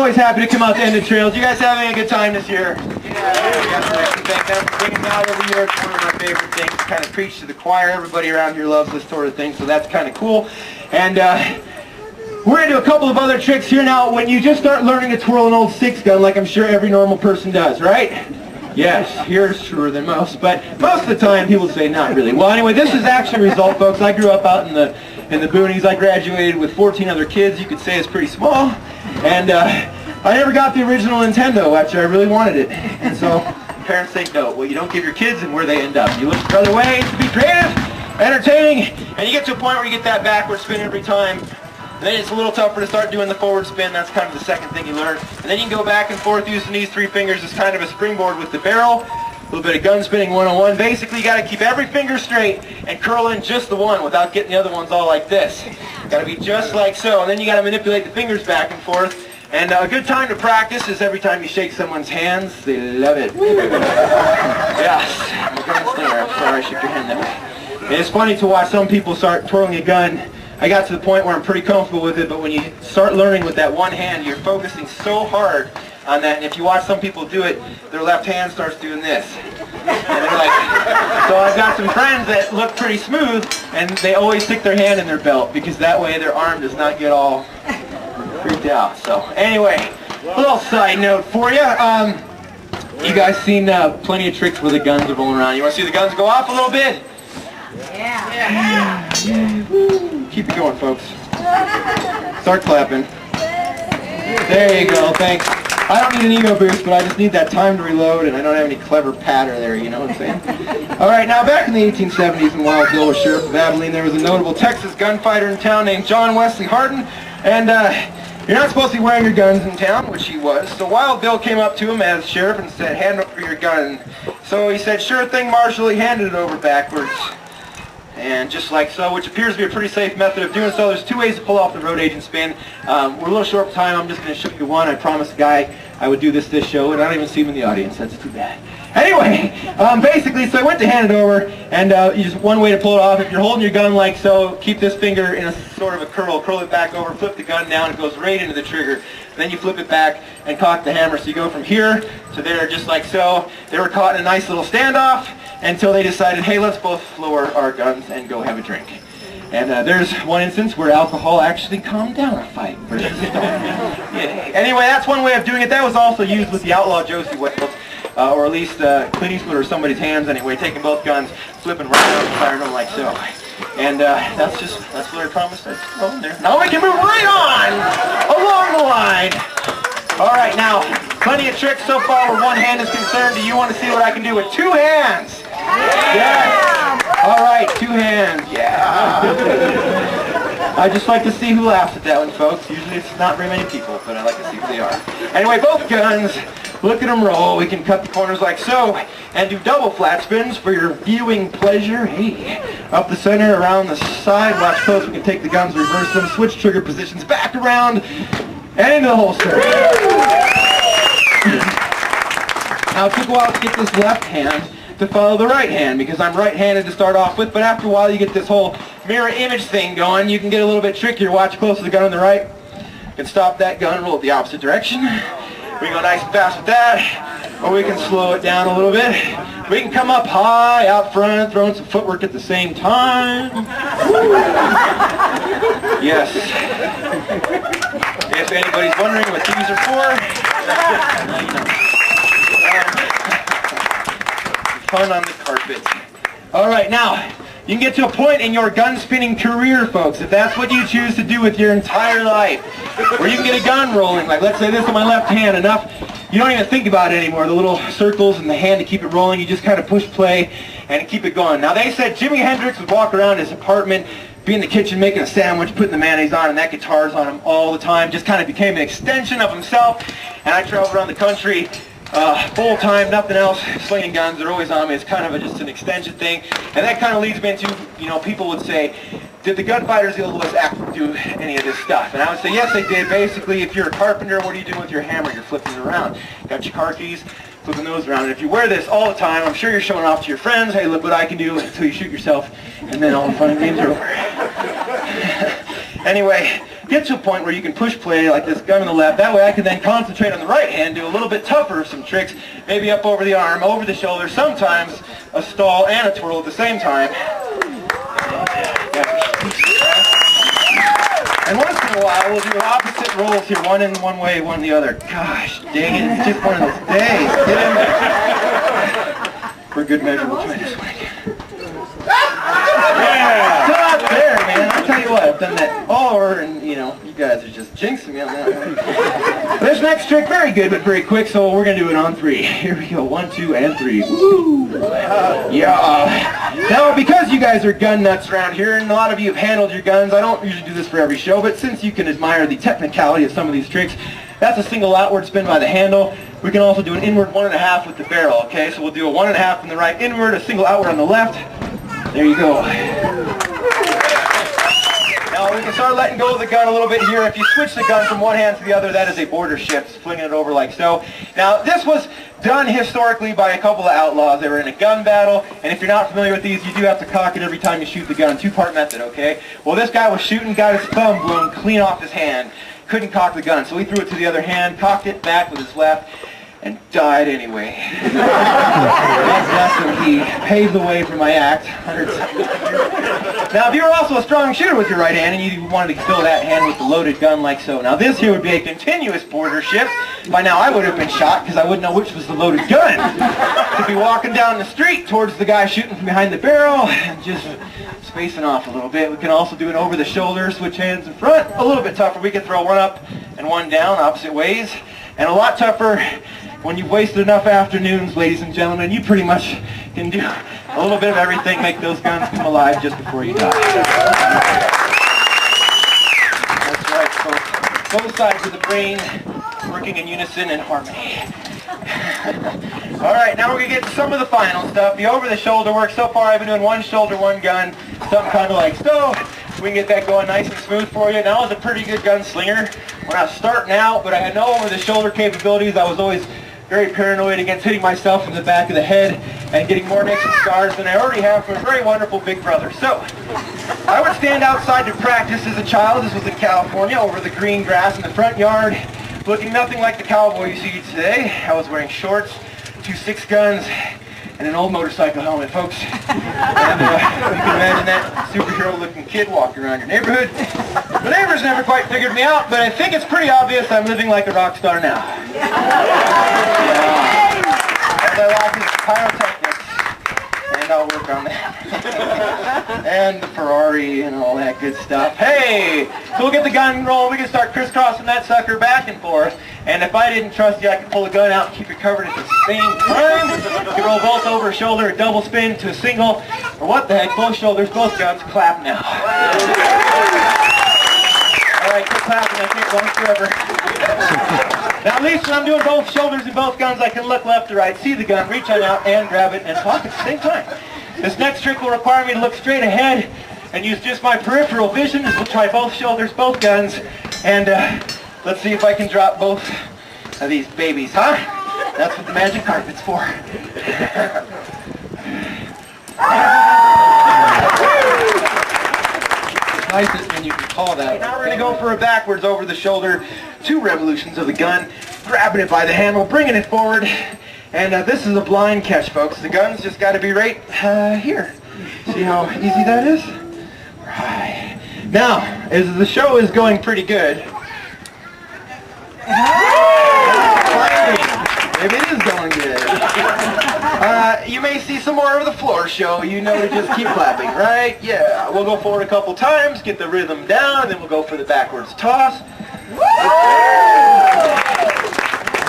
always happy to come out to Ended Trails. You guys having a good time this year? Yeah. Thank them for bringing me out every year. It's one of my favorite things to kind of preach to the choir. Everybody around here loves this sort of thing, so that's kind of cool. And we're going to do a couple of other tricks here now. When you just start learning to twirl an old 6-gun, like I'm sure every normal person does, right? Yes, you're truer than most, but most of the time people say not really. Well, anyway, this is actually a result, folks. I grew up out in the boonies. I graduated with 14 other kids. You could say it's pretty small. And I never got the original Nintendo, which I really wanted it. And so parents say no. Well, you don't give your kids, and where they end up. You look for other ways to be creative, entertaining, and you get to a point where you get that backward spin every time. And then it's a little tougher to start doing the forward spin. That's kind of the second thing you learn. And then you can go back and forth using these 3 fingers as kind of a springboard with the barrel. A little bit of gun spinning 101. Basically, you got to keep every finger straight and curl in just the one without getting the other ones all like this. Got to be just like so. And then you got to manipulate the fingers back and forth. And a good time to practice is every time you shake someone's hands. They love it. Yes, I'm a gunslinger. I'm sorry I shook your hand that way. And it's funny to watch some people start twirling a gun. I got to the point where I'm pretty comfortable with it, but when you start learning with that one hand, you're focusing so hard on that. And if you watch some people do it, their left hand starts doing this. And they're like, so I've got some friends that look pretty smooth, and they always stick their hand in their belt because that way their arm does not get all freaked out. So anyway, a little side note for you. You guys seen plenty of tricks where the guns are rolling around. You want to see the guns go off a little bit? Yeah. Keep it going, folks. Start clapping. There you go, thanks. I don't need an ego boost, but I just need that time to reload, and I don't have any clever patter there, you know what I'm saying? All right, now back in the 1870s when Wild Bill was sheriff of Abilene, there was a notable Texas gunfighter in town named John Wesley Hardin, and you're not supposed to be wearing your guns in town, which he was. So Wild Bill came up to him as sheriff and said, "Hand over your gun." So he said, "Sure thing, Marshal." He handed it over backwards. And just like so, which appears to be a pretty safe method of doing so. There's 2 ways to pull off the road agent spin. We're a little short for time. I'm just going to show you one. I promised the guy I would do this show, and I don't even see him in the audience. That's too bad. Anyway, basically, so I went to hand it over, and just one way to pull it off. If you're holding your gun like so, keep this finger in a sort of a curl it back over, flip the gun down, it goes right into the trigger. Then you flip it back and cock the hammer. So you go from here to there, just like so. They were caught in a nice little standoff until they decided, hey, let's both lower our guns and go have a drink. And there's one instance where alcohol actually calmed down a fight versus a stone. Yeah. Anyway, that's one way of doing it. That was also used with the outlaw Josie Wales, or at least Clint Eastwood or somebody's hands anyway, taking both guns, flipping right out and firing them like so. And that's what I promised I'd throw in there. Now we can move right on along the line. All right, now, plenty of tricks so far where one hand is concerned. Do you want to see what I can do with 2 hands? Yes. All right, 2 hands. Yeah. I just like to see who laughs at that one, folks. Usually it's not very many people, but I like to see who they are. Anyway, both guns, look at them roll. We can cut the corners like so and do double flat spins for your viewing pleasure. Hey, up the center, around the side. Watch close. We can take the guns, reverse them, switch trigger positions back around, and into the holster. Now it took a while to get this left hand to follow the right hand because I'm right-handed to start off with, but after a while you get this whole mirror image thing going. You can get a little bit trickier. Watch close to the gun on the right. You can stop that gun, roll it the opposite direction. We can go nice and fast with that, or we can slow it down a little bit. We can come up high out front, throwing some footwork at the same time. Yes. If anybody's wondering what these are for, you know. Fun on the carpet. All right, now, you can get to a point in your gun spinning career, folks, if that's what you choose to do with your entire life, where you can get a gun rolling, like let's say this on my left hand, enough, you don't even think about it anymore, the little circles in the hand to keep it rolling, you just kind of push play and keep it going. Now they said Jimi Hendrix would walk around his apartment, be in the kitchen making a sandwich, putting the mayonnaise on, and that guitar's on him all the time, just kind of became an extension of himself, and I travel around the country full time, nothing else, slinging guns, they're always on me. It's kind of just an extension thing. And that kind of leads me into, you know, people would say, did the gunfighters of the Old West actually do any of this stuff? And I would say, yes, they did. Basically, if you're a carpenter, what are you doing with your hammer? You're flipping it around. Got your car keys, flipping those around. And if you wear this all the time, I'm sure you're showing off to your friends, hey, look what I can do, until you shoot yourself, and then all the fun and games are over. Anyway, get to a point where you can push play like this gun on the left. That way I can then concentrate on the right hand, do a little bit tougher some tricks, maybe up over the arm, over the shoulder, sometimes a stall and a twirl at the same time. And once in a while, we'll do opposite rolls here, one in one way, one the other. Gosh, dang it, it's just one of those days. Get in there. For good measure, we'll try this one again. Yeah! Still out there, man. I'll tell you what, I've done that all over, and, you know, you guys are just jinxing me on that one. This next trick, very good, but very quick, so we're going to do it on 3. Here we go, 1, 2, and 3. Woo! Yeah! Now, because you guys are gun nuts around here, and a lot of you have handled your guns, I don't usually do this for every show, but since you can admire the technicality of some of these tricks, that's a single outward spin by the handle. We can also do an inward 1.5 with the barrel, okay? So we'll do a 1.5 from the right inward, a single outward on the left. There you go. Now we can start letting go of the gun a little bit here. If you switch the gun from one hand to the other, that is a border shift, flinging it over like so. Now this was done historically by a couple of outlaws. They were in a gun battle, and if you're not familiar with these, you do have to cock it every time you shoot the gun. 2-part method, okay? Well, this guy was shooting, got his thumb blown clean off his hand. Couldn't cock the gun, so he threw it to the other hand, cocked it back with his left, and died anyway. God bless him, he paved the way for my act. Now, if you were also a strong shooter with your right hand and you wanted to fill that hand with the loaded gun like so. Now, this here would be a continuous border shift. By now, I would have been shot because I wouldn't know which was the loaded gun. To be walking down the street towards the guy shooting from behind the barrel and just spacing off a little bit. We can also do it over the shoulder, switch hands in front. A little bit tougher. We can throw one up and one down opposite ways. And a lot tougher when you've wasted enough afternoons, ladies and gentlemen. You pretty much can do a little bit of everything, make those guns come alive just before you die. That's right, folks. Both sides of the brain working in unison and harmony. All right, now we're going to get to some of the final stuff. The over-the-shoulder work. So far I've been doing one shoulder, one gun, something kind of like so. We can get that going nice and smooth for you. Now I was a pretty good gunslinger when I was starting out, but I had no over-the-shoulder capabilities. I was always very paranoid against hitting myself in the back of the head and getting more nicks and scars than I already have from a very wonderful big brother. So, I would stand outside to practice as a child. This was in California, over the green grass in the front yard, looking nothing like the cowboy you see today. I was wearing shorts, 2 6 guns, and an old motorcycle helmet, folks. And you can imagine that superhero-looking kid walking around your neighborhood. The neighbors never quite figured me out, but I think it's pretty obvious I'm living like a rock star now. As I like his pyrotechnics, and I'll work on that. And the Ferrari and all that good stuff. Hey! So we'll get the gun rolling. We can start crisscrossing that sucker back and forth. And if I didn't trust you, I could pull the gun out and keep it covered at the same time. You can roll both over a shoulder, a double spin to a single, or what the heck, both shoulders, both guns, clap now. All right, quit clapping, I can't go on forever. Now at least when I'm doing both shoulders and both guns, I can look left to right, see the gun, reach on out, and grab it and talk at the same time. This next trick will require me to look straight ahead and use just my peripheral vision, as we'll try both shoulders, both guns, and let's see if I can drop both of these babies, huh? That's what the magic carpet's for. It's nicest when you can call that. Now we're going to go for a backwards over the shoulder, 2 revolutions of the gun, grabbing it by the handle, bringing it forward, and this is a blind catch, folks. The gun's just got to be right here. See how easy that is? Right. Now, as the show is going pretty good, maybe it is going good. You may see some more of the floor show. You know to just keep clapping, right? Yeah. We'll go forward a couple times, get the rhythm down, and then we'll go for the backwards toss.